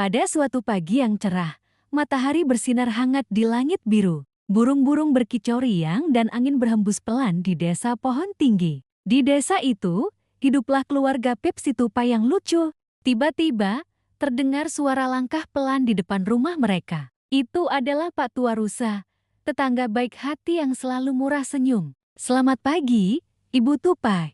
Pada suatu pagi yang cerah, matahari bersinar hangat di langit biru. Burung-burung berkicau riang dan angin berhembus pelan di desa pohon tinggi. Di desa itu, hiduplah keluarga Pip si tupai yang lucu. Tiba-tiba, terdengar suara langkah pelan di depan rumah mereka. Itu adalah Pak Tua Rusa, tetangga baik hati yang selalu murah senyum. "Selamat pagi, Ibu Tupai,"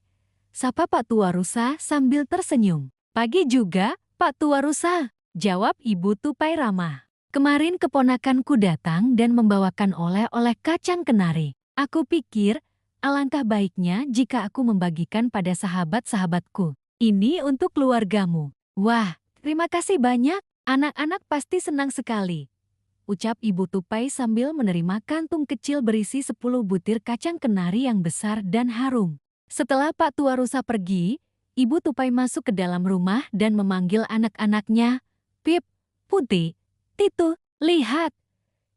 sapa Pak Tua Rusa sambil tersenyum. "Pagi juga, Pak Tua Rusa," jawab Ibu Tupai ramah. "Kemarin keponakanku datang dan membawakan oleh-oleh kacang kenari. Aku pikir, alangkah baiknya jika aku membagikan pada sahabat-sahabatku. Ini untuk keluargamu." "Wah, terima kasih banyak, anak-anak pasti senang sekali," ucap Ibu Tupai sambil menerima kantung kecil berisi 10 butir kacang kenari yang besar dan harum. Setelah Pak Tua Rusa pergi, Ibu Tupai masuk ke dalam rumah dan memanggil anak-anaknya. "Pip, Putih, Titu, lihat.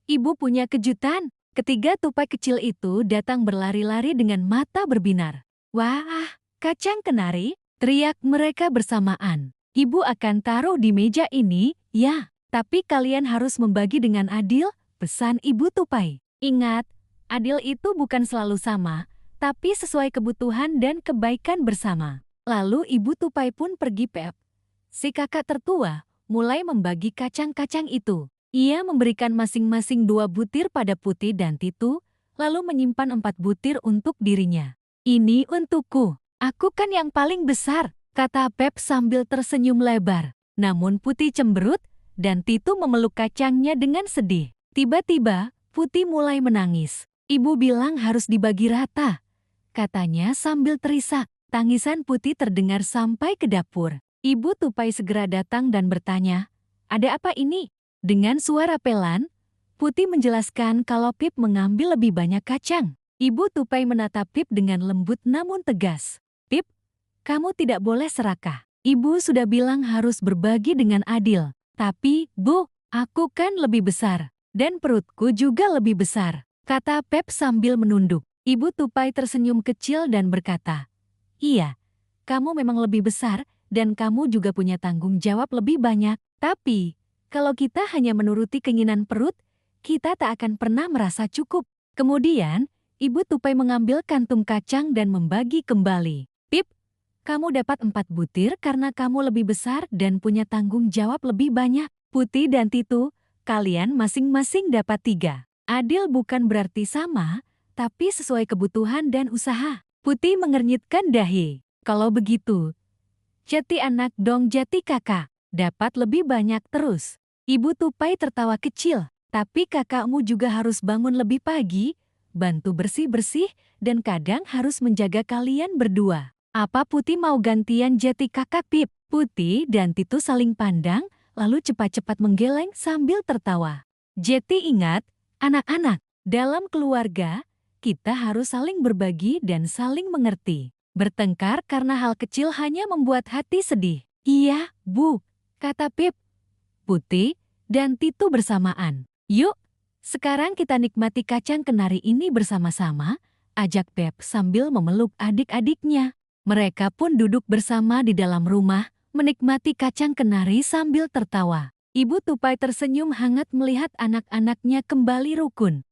Ibu punya kejutan." Ketiga tupai kecil itu datang berlari-lari dengan mata berbinar. "Wah, kacang kenari!" teriak mereka bersamaan. "Ibu akan taruh di meja ini, ya. Tapi kalian harus membagi dengan adil," pesan Ibu Tupai. "Ingat, adil itu bukan selalu sama, tapi sesuai kebutuhan dan kebaikan bersama." Lalu Ibu Tupai pun pergi. Pep, si kakak tertua, mulai membagi kacang-kacang itu. Ia memberikan masing-masing 2 butir pada Putih dan Titu, lalu menyimpan 4 butir untuk dirinya. "Ini untukku, aku kan yang paling besar," kata Pep sambil tersenyum lebar. Namun Putih cemberut dan Titu memeluk kacangnya dengan sedih. Tiba-tiba, Putih mulai menangis. "Ibu bilang harus dibagi rata," katanya sambil terisak. Tangisan Putih terdengar sampai ke dapur. Ibu Tupai segera datang dan bertanya, "Ada apa ini?" Dengan suara pelan, Putih menjelaskan kalau Pip mengambil lebih banyak kacang. Ibu Tupai menatap Pip dengan lembut namun tegas. "Pip, kamu tidak boleh serakah. Ibu sudah bilang harus berbagi dengan adil. Tapi, Bu, aku kan lebih besar. Dan perutku juga lebih besar," kata Pep sambil menunduk. Ibu Tupai tersenyum kecil dan berkata, "Iya, kamu memang lebih besar dan kamu juga punya tanggung jawab lebih banyak. Tapi, kalau kita hanya menuruti keinginan perut, kita tak akan pernah merasa cukup." Kemudian, Ibu Tupai mengambil kantung kacang dan membagi kembali. "Pip, kamu dapat 4 butir karena kamu lebih besar dan punya tanggung jawab lebih banyak. Putih dan Titu, kalian masing-masing dapat 3. Adil bukan berarti sama, tapi sesuai kebutuhan dan usaha." Putih mengernyitkan dahi. "Kalau begitu, jati anak dong jati kakak, dapat lebih banyak terus." Ibu Tupai tertawa kecil. "Tapi kakakmu juga harus bangun lebih pagi, bantu bersih-bersih, dan kadang harus menjaga kalian berdua. Apa Putih mau gantian jati kakak, Pip?" Putih dan Titu saling pandang, lalu cepat-cepat menggeleng sambil tertawa. "Jati ingat, anak-anak, dalam keluarga, kita harus saling berbagi dan saling mengerti. Bertengkar karena hal kecil hanya membuat hati sedih." "Iya, Bu," kata Pip, Putih, dan Titu bersamaan. "Yuk, sekarang kita nikmati kacang kenari ini bersama-sama," ajak Pep sambil memeluk adik-adiknya. Mereka pun duduk bersama di dalam rumah, menikmati kacang kenari sambil tertawa. Ibu Tupai tersenyum hangat melihat anak-anaknya kembali rukun.